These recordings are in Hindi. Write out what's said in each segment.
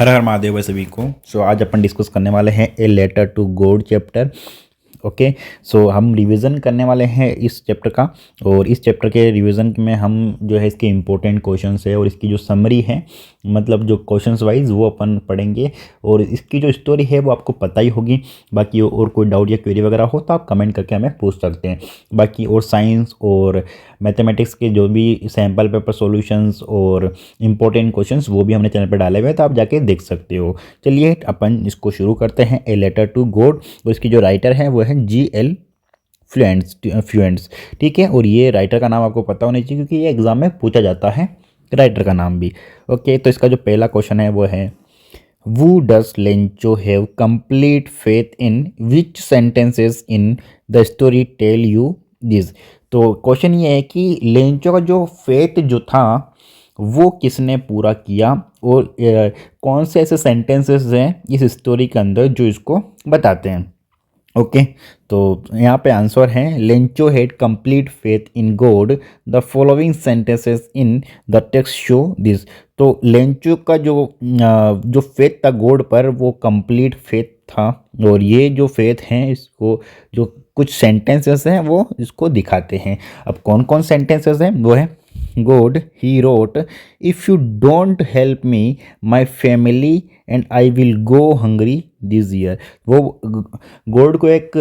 हर हर महादेव है सभी को। आज अपन डिस्कस करने वाले हैं a letter to God chapter. Okay. हम रिवीजन करने वाले हैं इस चैप्टर का, और इस चैप्टर के रिवीजन में हम जो है इसके इम्पोर्टेंट क्वेश्चंस है और इसकी जो समरी है, मतलब जो क्वेश्चंस वाइज वो अपन पढ़ेंगे। और इसकी जो स्टोरी है वो आपको पता ही होगी। बाकी और कोई डाउट या क्वेरी वगैरह हो तो आप कमेंट करके हमें पूछ सकते हैं। बाकी और साइंस और मैथमेटिक्स के जो भी सैम्पल पेपर सॉल्यूशंस और इम्पोर्टेंट क्वेश्चंस वो भी हमने चैनल पर डाले हुए हैं, तो आप जाके देख सकते हो। चलिए अपन इसको शुरू करते हैं। ए लेटर टू गॉड, और इसकी जो राइटर है वो है G.L. फ्लुएंट्स। ठीक है, और ये राइटर का नाम आपको पता होना चाहिए क्योंकि ये एग्जाम में पूछा जाता है, राइटर का नाम भी। ओके, तो इसका जो पहला क्वेश्चन है वो है who does Lencho have complete faith in, which sentences in the story tell you this. तो क्वेश्चन ये है कि लेंचो का जो फेथ जो था वो किसने पूरा किया, और कौन से ऐसे सेंटेंसेस हैं इस स्टोरी के अंदर जो इसको बताते हैं। ओके, तो यहाँ पे आंसर है Lencho had complete faith in God, the following sentences in the text show this. तो लेंचो का जो फेथ था गॉड पर वो कंप्लीट फेथ था, और ये जो फेथ हैं इसको जो कुछ सेंटेंसेस हैं वो इसको दिखाते हैं। अब कौन कौन सेंटेंसेस हैं वो है God, he wrote, if you don't help me, my family and I will go hungry this year। वो गॉड को एक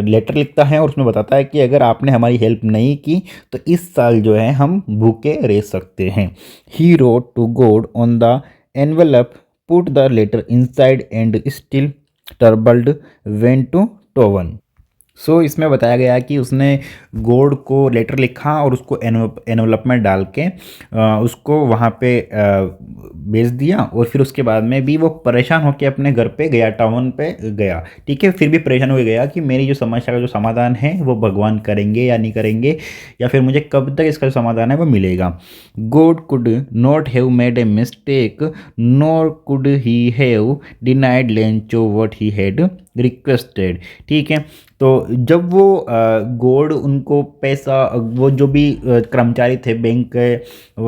लेटर लिखता है और उसमें बताता है कि अगर आपने हमारी हेल्प नहीं की तो इस साल जो है हम भूखे रह सकते हैं। He wrote to God on the envelope, put the letter inside and still troubled went to town। इसमें बताया गया कि उसने गॉड को लेटर लिखा और उसको एनवलप में डाल के उसको वहाँ पे भेज दिया, और फिर उसके बाद में भी वो परेशान होकर अपने घर पे गया, टाउन पे गया। ठीक है, फिर भी परेशान हो गया कि मेरी जो समस्या का जो समाधान है वो भगवान करेंगे या नहीं करेंगे, या फिर मुझे कब तक इसका जो समाधान है वो मिलेगा। God could not have made a mistake, nor could he have denied Lencho what he had requested. ठीक है, तो जब वो गॉड उनको पैसा, वो जो भी कर्मचारी थे बैंक के,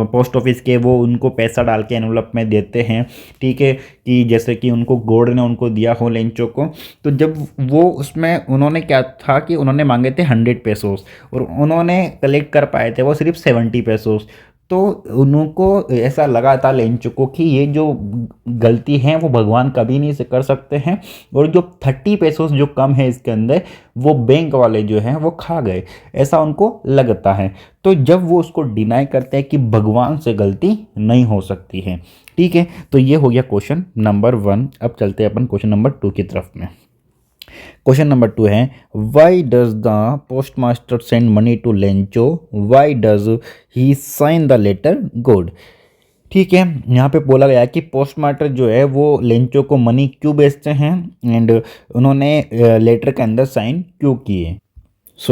पोस्ट ऑफिस के, वो उनको पैसा डाल के एनवलप में देते हैं। ठीक है, कि जैसे कि उनको गॉड ने उनको दिया हो लेंचो को, तो जब वो उसमें उन्होंने क्या था कि उन्होंने मांगे थे 100 पेसोस और उन्होंने कलेक्ट कर पाए थे वो सिर्फ 70 पेसोस। तो उनको ऐसा लगा था लेंचो को कि ये जो गलती है वो भगवान कभी नहीं से कर सकते हैं, और जो 30 पेसोस जो कम है इसके अंदर वो बैंक वाले जो हैं वो खा गए, ऐसा उनको लगता है। तो जब वो उसको डिनाई करते हैं कि भगवान से गलती नहीं हो सकती है। ठीक है, तो ये हो गया क्वेश्चन नंबर 1। अब चलते हैं अपन क्वेश्चन नंबर 2 की तरफ में। क्वेश्चन नंबर 2 है why does the post master send money to Lencho, why does he sign the letter God. ठीक है, यहाँ पे बोला गया कि पोस्ट मास्टर जो है वो लेंचो को मनी क्यों भेजते हैं, एंड उन्होंने लेटर के अंदर साइन क्यों किए।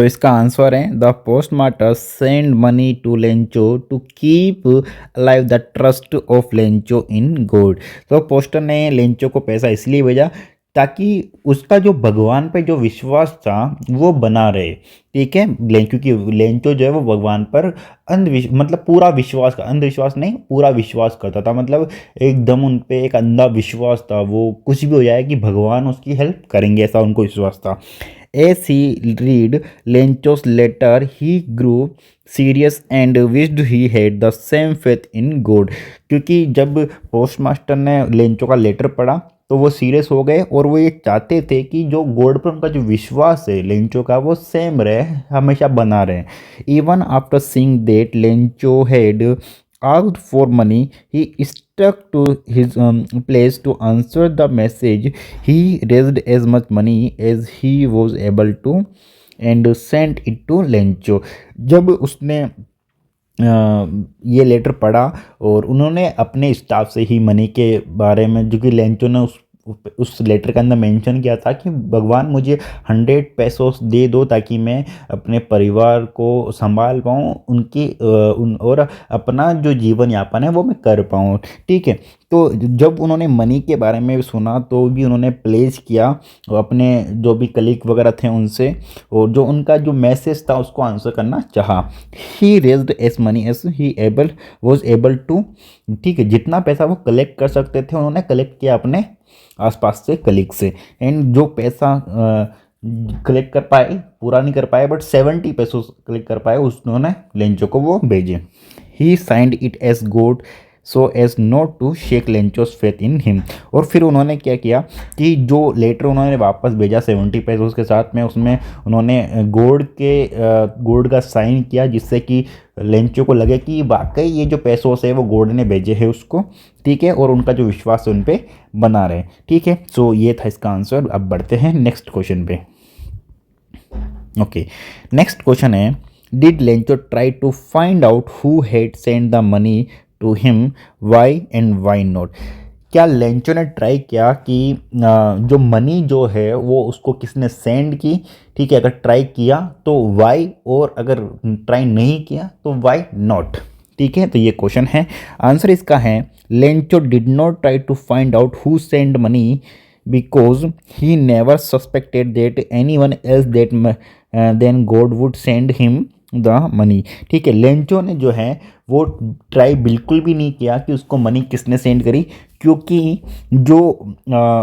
इसका आंसर है the post master send money to Lencho to keep alive the trust of Lencho in God. तो पोस्टर ने लेंचो को पैसा इसलिए भेजा ताकि उसका जो भगवान पे जो विश्वास था वो बना रहे। ठीक है, क्योंकि लेंचो जो है वो भगवान पर मतलब पूरा विश्वास, अंधविश्वास नहीं, पूरा विश्वास करता था। मतलब एकदम उन पे एक अंधा विश्वास था, वो कुछ भी हो जाए कि भगवान उसकी हेल्प करेंगे, ऐसा उनको विश्वास था। As he read Lencho's letter, he grew serious and wished he had the same faith in God। क्योंकि जब पोस्ट मास्टर ने लेंचो का लेटर पढ़ा तो वो सीरियस हो गए, और वो ये चाहते थे कि जो गॉड पर उनका जो विश्वास है लेंचो का वो सेम रहे, हमेशा बना रहे। Even after seeing that Lencho had asked for money, he stuck to his place to answer the message। He raised as much money as he was able to and sent it to Lencho. जब उसने ये लेटर पढ़ा और उन्होंने अपने स्टाफ से ही मनी के बारे में, जो कि लेंचो ने उस लेटर के अंदर मेंशन किया था कि भगवान मुझे 100 पेसोस दे दो ताकि मैं अपने परिवार को संभाल पाऊँ, और अपना जो जीवन यापन है वो मैं कर पाऊँ। ठीक है, तो जब उन्होंने मनी के बारे में सुना तो भी उन्होंने प्लेस किया अपने जो भी कलीग वगैरह थे उनसे, और जो उनका जो मैसेज था उसको आंसर करना चाहा। He raised as money as he able was able to, ठीक है, जितना पैसा वो कलेक्ट कर सकते थे उन्होंने कलेक्ट किया अपने आसपास से कलीग से। एंड जो पैसा कलेक्ट कर पाए, पूरा नहीं कर पाए, बट 70 पैसों कलेक्ट कर पाए, उन्होंने लेंचो को वो भेजे। He signed it as God so as not to shake Lencho's faith in him. और फिर उन्होंने क्या किया कि जो लेटर उन्होंने वापस भेजा 70 पैसों के साथ में, उसमें उन्होंने गोड का साइन किया, जिससे कि लेंचो को लगे कि वाकई ये जो पैसों से वो गोड ने भेजे हैं उसको, ठीक है, और उनका जो विश्वास है उन पर बना रहे, ठीक है। सो ये था इसका आंसर। अब बढ़ते हैं नेक्स्ट क्वेश्चन पे। ओके, नेक्स्ट क्वेश्चन है, did Lencho try to find out who had send the money to him, why and why not. क्या लेंचो ने ट्राई किया कि जो मनी जो है वो उसको किसने सेंड की, ठीक है, अगर ट्राई किया तो वाई, और अगर ट्राई नहीं किया तो वाई नॉट, ठीक है। तो ये क्वेश्चन है, आंसर इसका है Lencho did not try to find out who send money because he never suspected that anyone else that then God would send him the money, ठीक है। लेंचो ने जो है वो ट्राई बिल्कुल भी नहीं किया कि उसको मनी किसने सेंड करी, क्योंकि जो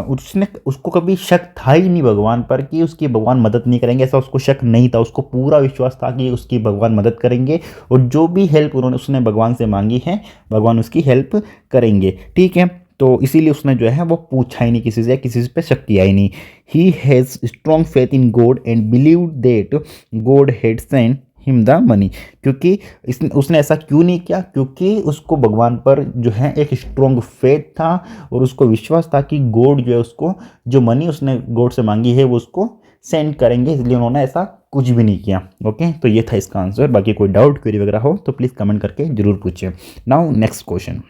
उसने उसको कभी शक था ही नहीं भगवान पर कि उसकी भगवान मदद नहीं करेंगे, ऐसा उसको शक नहीं था। उसको पूरा विश्वास था कि उसकी भगवान मदद करेंगे, और जो भी हेल्प उसने भगवान से मांगी है भगवान उसकी हेल्प करेंगे, ठीक है। तो इसीलिए उसने जो है वो पूछा ही नहीं किसी से, किसी पे शक किया ही नहीं। He has strong faith in God and believe that God had sent him the money. क्योंकि उसने ऐसा क्यों नहीं किया, क्योंकि उसको भगवान पर जो है एक स्ट्रॉन्ग फेथ था, और उसको विश्वास था कि गॉड जो है उसको जो मनी उसने गॉड से मांगी है वो उसको सेंड करेंगे, इसलिए उन्होंने ऐसा कुछ भी नहीं किया। ओके, तो ये था इसका आंसर। बाकी कोई डाउट क्वेरी वगैरह हो तो प्लीज़ कमेंट करके जरूर पूछिए। Now next question.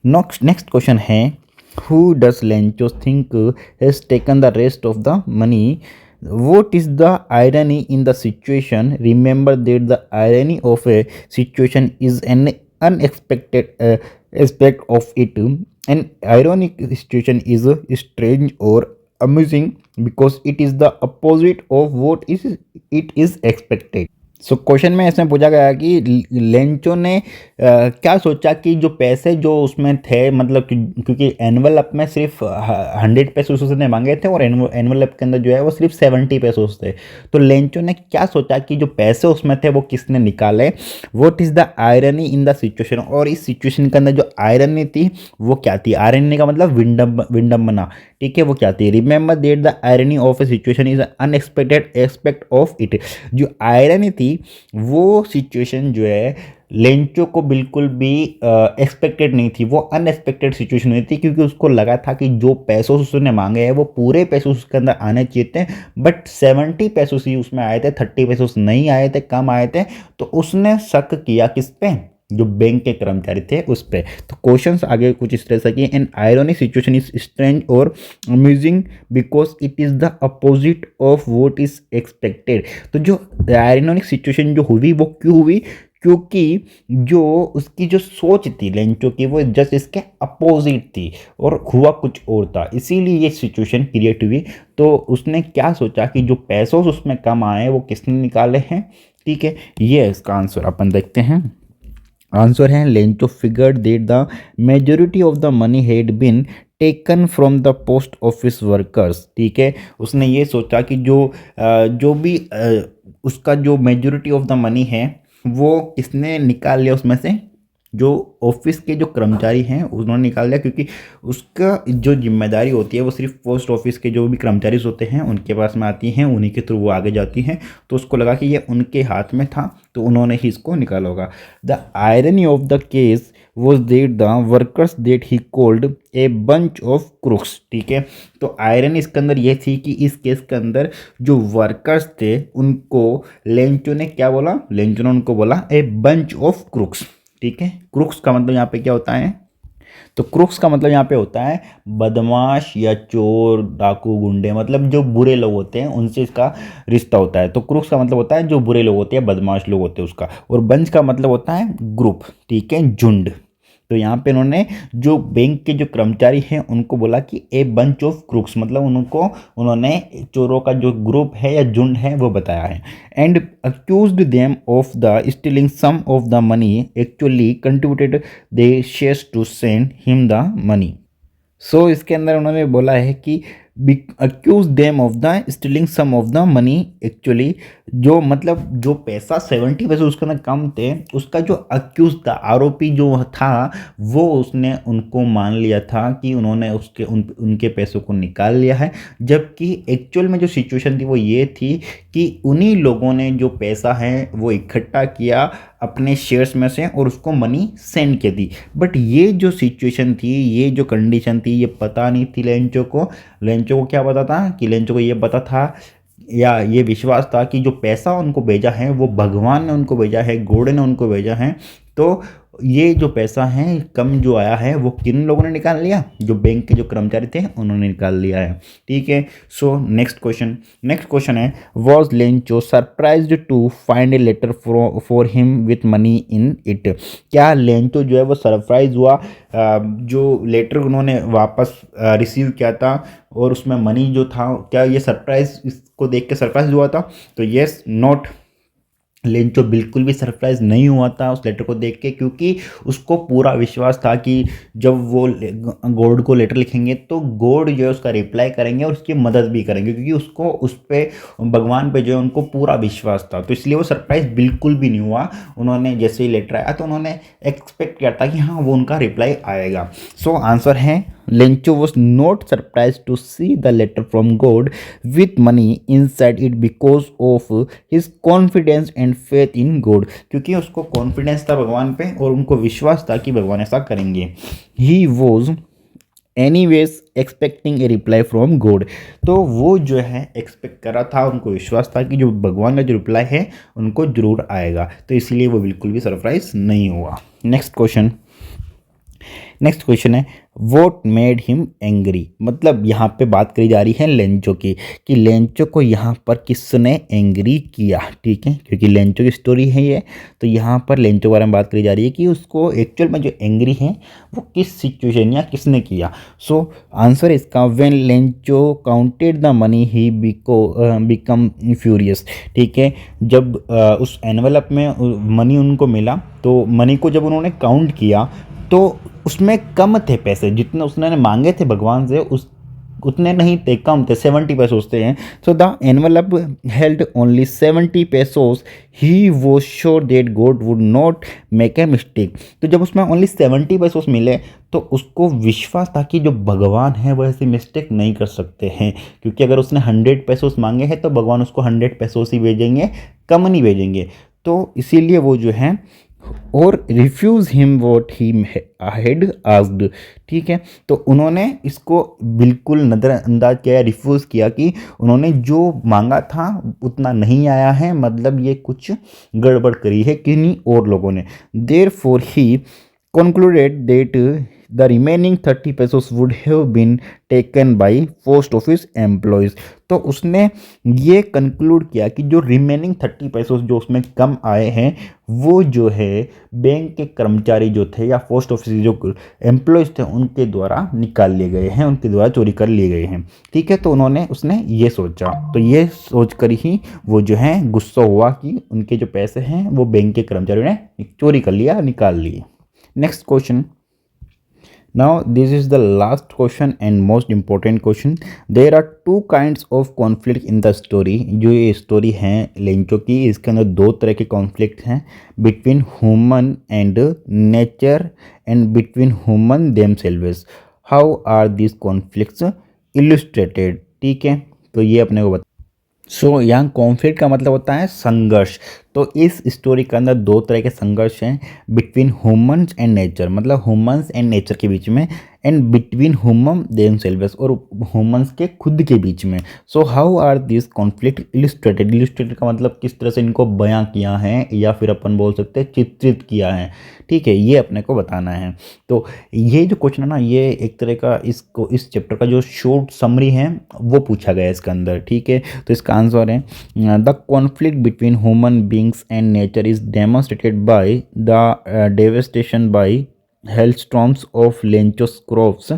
Next question है, who does Lencho think has taken the rest of the money, what is the irony in the situation, remember that the irony of a situation is an unexpected aspect of it, an ironic situation is strange or amusing because it is the opposite of what is it is expected। So question में इसमें पूछा गया कि लेंचो ने क्या सोचा कि जो पैसे जो उसमें थे, मतलब क्योंकि एनवलप में सिर्फ 100 पैसे उसने मांगे थे और एनवलप के अंदर जो है वो सिर्फ 70 पैसे थे। तो लेंचो ने क्या सोचा कि जो पैसे उसमें थे वो किसने निकाले, what is the irony in the situation. और इस सिचुएशन के अंदर जो आयरनी थी वो क्या थी, आयरनी का मतलब विडंबना, ठीक है, वो क्या थी। Remember that the irony of A situation is unexpected aspect of it. जो आयरनी थी वो सिचुएशन जो है लेंचो को बिल्कुल भी एक्सपेक्टेड नहीं थी, वो अनएक्सपेक्टेड सिचुएशन हुई थी, क्योंकि उसको लगा था कि जो पैसों उसने मांगे हैं वो पूरे पैसे उसके अंदर आने चाहिए थे, बट 70 पैसों ही उसमें आए थे, 30 पैसे नहीं आए थे, कम आए थे। तो उसने शक किया किस पे, जो बैंक के कर्मचारी थे उस पे। तो क्वेश्चंस आगे कुछ इस तरह से कि an ironic situation is strange और amusing because it is the opposite of what is expected. तो जो आयरनिक सिचुएशन जो हुई वो क्यों हुई, क्योंकि जो उसकी जो सोच थी लेंचो की वो जस्ट इसके अपोजिट थी और हुआ कुछ और था, इसीलिए ये सिचुएशन क्रिएट हुई। तो उसने क्या सोचा कि जो पैसों उसमें कम आए वो किसने निकाले हैं, ठीक है। ये इसका आंसर अपन देखते हैं। आंसर है Lencho figured that the majority of the money had been taken from the post office workers, ठीक है। उसने ये सोचा कि जो भी उसका जो मेजोरिटी ऑफ द मनी है वो किसने निकाल लिया, उसमें से जो ऑफिस के जो कर्मचारी हैं उन्होंने निकाल लिया, क्योंकि उसका जो जिम्मेदारी होती है वो सिर्फ पोस्ट ऑफिस के जो भी कर्मचारी होते हैं उनके पास में आती हैं, उन्हीं के थ्रू वो आगे जाती हैं। तो उसको लगा कि ये उनके हाथ में था तो उन्होंने ही इसको निकाला होगा। The irony of the case was that the workers that he called a bunch of crooks, ठीक है। तो आयरनी इसके अंदर ये थी कि इस केस के अंदर जो वर्कर्स थे उनको लेंचो ने क्या बोला, लेंचो ने उनको बोला ए बंच ऑफ क्रूक्स, ठीक है। क्रूक्स का मतलब यहाँ पे क्या होता है, तो क्रूक्स का मतलब यहाँ पे होता है बदमाश या चोर, डाकू, गुंडे, मतलब जो बुरे लोग होते हैं उनसे इसका रिश्ता होता है। तो क्रूक्स का मतलब होता है जो बुरे लोग होते हैं, बदमाश लोग होते हैं उसका। और बंच का मतलब होता है ग्रुप, ठीक है, झुंड। तो यहाँ पे उन्होंने जो बैंक के जो कर्मचारी हैं उनको बोला कि ए बंच ऑफ क्रूक्स, मतलब उन्होंने चोरों का जो ग्रुप है या झुंड है वो बताया है। And accused them of the stealing some of the money actually contributed their shares to send him the money. So इसके अंदर उन्होंने बोला है कि accuse them of the stealing some of the money actually, जो मतलब जो पैसा 70 पैसे उसके अंदर कम थे, उसका जो अक्यूज था, आरोपी जो था, वो उसने उनको मान लिया था कि उन्होंने उनके पैसों को निकाल लिया है। जबकि एक्चुअल में जो सिचुएशन थी वो ये थी कि उन्हीं लोगों ने जो पैसा है वो इकट्ठा किया अपने शेयर्स में से और उसको मनी सेंड कर दी। बट ये जो सिचुएशन थी, ये जो कंडीशन थी, ये पता नहीं थी लेंचो को। लेंचो को क्या पता था कि लेंचो को ये पता था या ये विश्वास था कि जो पैसा उनको भेजा है वो भगवान ने उनको भेजा है, गॉड ने उनको भेजा है। तो ये जो पैसा है कम जो आया है वो किन लोगों ने निकाल लिया, जो बैंक के जो कर्मचारी थे उन्होंने निकाल लिया है। ठीक है। सो नेक्स्ट क्वेश्चन है, was Lencho surprised to find a letter for him with money in it. क्या लेंचो जो है वो सरप्राइज हुआ जो लेटर उन्होंने वापस रिसीव किया था और उसमें मनी जो था, क्या ये सरप्राइज, इसको देख के सरप्राइज हुआ था? तो यस, नॉट, लेंचो बिल्कुल भी सरप्राइज नहीं हुआ था उस लेटर को देख के, क्योंकि उसको पूरा विश्वास था कि जब वो गॉड को लेटर लिखेंगे तो गॉड जो है उसका रिप्लाई करेंगे और उसकी मदद भी करेंगे, क्योंकि उसको उस पर, भगवान पे जो है उनको पूरा विश्वास था। तो इसलिए वो सरप्राइज बिल्कुल भी नहीं हुआ। उन्होंने जैसे ही लेटर आया तो उन्होंने एक्सपेक्ट किया था कि हाँ वो उनका रिप्लाई आएगा। सो आंसर है, Lencho was not surprised to see the letter from God with money inside it because of his confidence and faith in God। क्योंकि उसको कॉन्फिडेंस था भगवान पे और उनको विश्वास था कि भगवान ऐसा करेंगे। He was anyways expecting a reply from God। तो वो जो है एक्सपेक्ट कर रहा था, उनको विश्वास था कि जो भगवान का जो रिप्लाई है उनको जरूर आएगा, तो इसलिए वो बिल्कुल भी सरप्राइज नहीं हुआ। नेक्स्ट क्वेश्चन है, वॉट मेड हिम एंग्री। मतलब यहाँ पे बात करी जा रही है लेंचो की, कि लेंचो को यहाँ पर किसने एंग्री किया। ठीक है, क्योंकि लेंचो की स्टोरी है ये, तो यहाँ पर लेंचो के बारे में बात करी जा रही है कि उसको एक्चुअल में जो एंग्री है वो किस सिचुएशन या किसने किया। सो आंसर इसका, when Lencho counted the money he become furious. ठीक है, जब उस एनवेलप में मनी उनको मिला, तो मनी को जब उन्होंने काउंट किया तो उसमें कम थे पैसे, जितने उसने मांगे थे भगवान से उतने नहीं थे, कम थे, 70 पैसोस थे। So the envelope held only 70 pesos. He was sure that God would not make a mistake. तो जब उसमें ओनली 70 पैसोस मिले तो उसको विश्वास था कि जो भगवान है वो ऐसी मिस्टेक नहीं कर सकते हैं, क्योंकि अगर उसने 100 पैसोस मांगे हैं तो भगवान उसको 100 पैसोस ही भेजेंगे, कम नहीं भेजेंगे। तो इसीलिए वो जो है, और refuse him what he had asked. ठीक है, तो उन्होंने इसको बिल्कुल नज़रअंदाज किया, रिफ्यूज़ किया कि उन्होंने जो मांगा था उतना नहीं आया है, मतलब ये कुछ गड़बड़ करी है किन्हीं और लोगों ने। Therefore he concluded that the remaining 30 pesos would have been taken by post office employees. तो उसने ये कंक्लूड किया कि जो रिमेनिंग 30 पैसों जो उसमें कम आए हैं वो जो है बैंक के कर्मचारी जो थे या पोस्ट ऑफिस जो एम्प्लॉयज़ थे उनके द्वारा निकाल लिए गए हैं, उनके द्वारा चोरी कर लिए गए हैं। ठीक है, तो उसने ये सोचा, तो ये सोच कर ही वो जो है गुस्सा हुआ कि उनके जो पैसे हैं वो बैंक के कर्मचारियों ने चोरी कर लिया, निकाल लिए। Next question. Now this is the last question and most important question. There are two kinds of conflict in the story। जो ये स्टोरी है लेंचो की, इसके अंदर दो तरह के कॉन्फ्लिक्ट हैं, between human and nature and between human themselves. How are this conflicts illustrated. ठीक है, तो ये अपने को सो यहाँ कॉन्फ्लिक्ट का मतलब होता है संघर्ष। तो इस स्टोरी के अंदर दो तरह के संघर्ष हैं, बिटवीन ह्यूमन्स एंड नेचर, मतलब ह्यूमन्स एंड नेचर के बीच में, एंड बिटवीन ह्यूमन देमसेल्व्स, और ह्यूमन्स के खुद के बीच में। So how are this conflict illustrated. Illustrated का मतलब किस तरह से इनको बयां किया है, या फिर अपन बोल सकते हैं चित्रित किया है। ठीक है, ये अपने को बताना है। तो ये जो क्वेश्चन है ना, ये एक तरह का इस चैप्टर का जो शॉर्ट समरी है वो पूछा गया है इसके अंदर। ठीक है, तो इसका आंसर है, the conflict between human beings and nature is demonstrated by the devastation by hailstorms of Lencho's crops.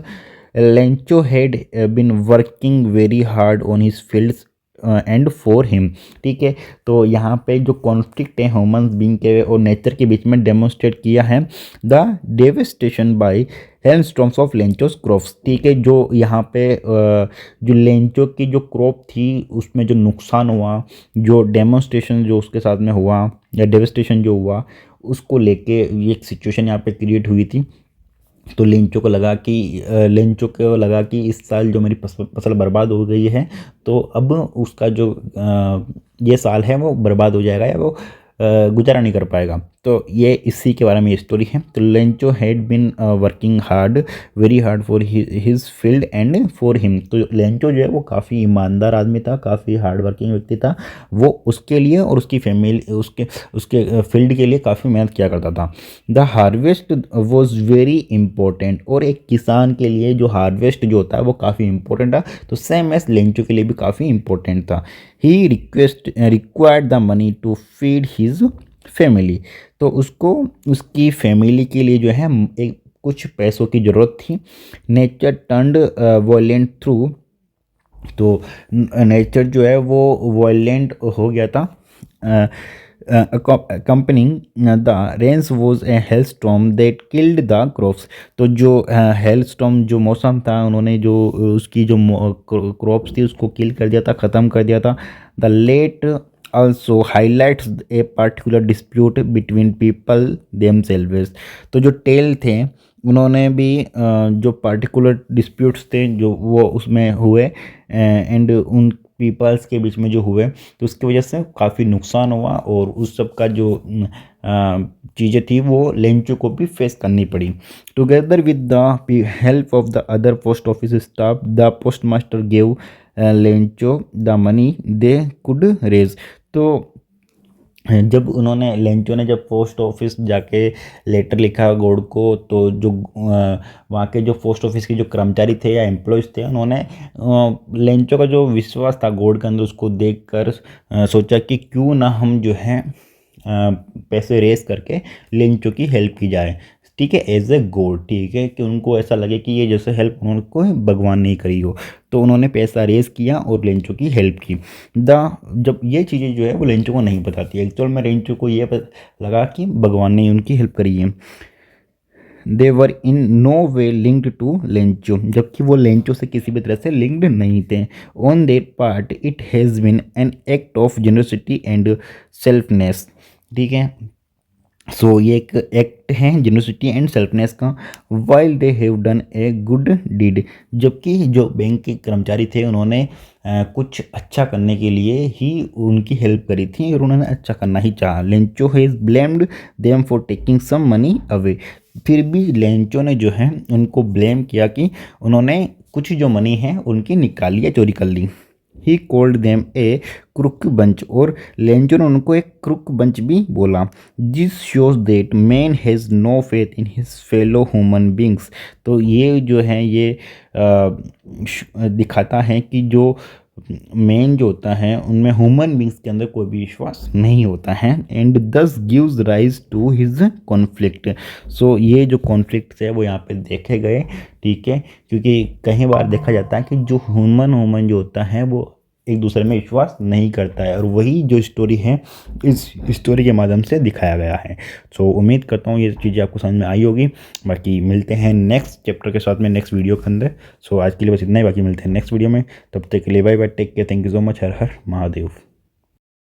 Lencho had been working very hard on his fields and for him. ठीक है, तो यहाँ पे जो कॉन्फ्लिक्ट है ह्यूमन बीइंग के और नेचर के बीच में डेमोन्स्ट्रेट किया है the devastation bye हेलस्टॉर्म्स of लेंचोस crops. ठीक है, जो यहाँ पे जो लेंचो की जो क्रॉप थी उसमें जो नुकसान हुआ, जो डेमोन्स्ट्रेशन जो उसके साथ में हुआ या डेवेस्टेशन जो हुआ, उसको लेके ये एक सिचुएशन यहाँ पे क्रिएट हुई थी। तो लेंचो को लगा कि इस साल जो मेरी फसल बर्बाद हो गई है, तो अब उसका जो ये साल है वो बर्बाद हो जाएगा या वो गुजारा नहीं कर पाएगा। तो ये इसी के बारे में ये स्टोरी है। तो Lencho had been working hard, very hard for his field and for him. तो लेंचो जो है वो काफ़ी ईमानदार आदमी था, काफ़ी हार्ड वर्किंग व्यक्ति था। वो उसके लिए और उसकी फैमिली उसके फील्ड के लिए काफ़ी मेहनत किया करता था। The harvest was very important, और एक किसान के लिए जो हार्वेस्ट जो होता है वो काफ़ी इंपॉर्टेंट था। तो सेम एस लेंचो के लिए भी काफ़ी इंपॉर्टेंट था। He required the money to feed his family. तो उसको उसकी फैमिली के लिए जो है एक कुछ पैसों की ज़रूरत थी। Nature turned violent through. तो नेचर जो है वो वॉयलेंट हो गया था। accompanying the rains was a hailstorm that killed the crops। तो जो hailstorm जो मौसम था, उन्होंने जो उसकी जो क्रॉप्स थी उसको किल कर दिया था, ख़त्म कर दिया था। The let also highlights a particular dispute between people themselves। तो जो टेल थे उन्होंने भी जो पार्टिकुलर डिस्प्यूट्स थे जो वो उसमें हुए एंड उन पीपल्स के बीच में जो हुए, तो उसकी वजह से काफ़ी नुकसान हुआ और उस सब का जो चीज़ें थी वो लेंचो को भी फेस करनी पड़ी। Together with the help of the other post office staff, the post master gave Lencho the money they could raise. तो जब उन्होंने लेंचो ने जब पोस्ट ऑफिस जाके लेटर लिखा गॉड को, तो जो वहाँ के जो पोस्ट ऑफिस के जो कर्मचारी थे या एम्प्लॉयज़ थे, उन्होंने लेंचो का जो विश्वास था गॉड के अंदर उसको देखकर सोचा कि क्यों ना हम जो है पैसे रेस करके लेंचो की हेल्प की जाए। ठीक है, एज ए गॉड। ठीक है, कि उनको ऐसा लगे कि ये जैसे हेल्प उनको भगवान ने करी हो। तो उन्होंने पैसा रेस किया और लेंचो की हेल्प की। जब ये चीज़ें जो है वो लेंचो को नहीं बताती, एक्चुअल में लेंचो को ये लगा कि भगवान ने उनकी हेल्प करी है। They were in no way linked to Lencho, जबकि वो लेंचो से किसी भी तरह से लिंक्ड नहीं थे। On their part it has been an act of generosity and selflessness. ठीक है, सो ये एक एक्ट है जेनोसिटी एंड सेल्फनेस का। While they have done a good deed, जबकि जो बैंक के कर्मचारी थे उन्होंने कुछ अच्छा करने के लिए ही उनकी हेल्प करी थी और उन्होंने अच्छा करना ही चाहा। Lencho has blamed them for taking some money away. फिर भी लेंचो ने जो है उनको ब्लेम किया कि उन्होंने कुछ जो मनी है उनकी निकाली या चोरी कर ली। He called them a crook bunch, और लेंचो ने उनको एक क्रुक बंच भी बोला। This shows that man has no faith in his fellow human beings. तो ये जो है ये दिखाता है कि जो मैन जो होता है उनमें ह्यूमन बींग्स के अंदर कोई भी विश्वास नहीं होता है। And this gives rise to his conflict. So ये जो कॉन्फ्लिक्ट है वो यहाँ पे देखे गए। ठीक है, क्योंकि कई बार देखा जाता है कि जो ह्यूमन जो होता है वो एक दूसरे में विश्वास नहीं करता है, और वही जो स्टोरी है इस स्टोरी के माध्यम से दिखाया गया है। सो उम्मीद करता हूँ ये चीज़ें आपको समझ में आई होगी। बाकी मिलते हैं नेक्स्ट चैप्टर के साथ में नेक्स्ट वीडियो के अंदर। सो आज के लिए बस इतना ही, बाकी मिलते हैं नेक्स्ट वीडियो में। तब तक के लिए bye bye, take care, thank you so much, हर हर महादेव।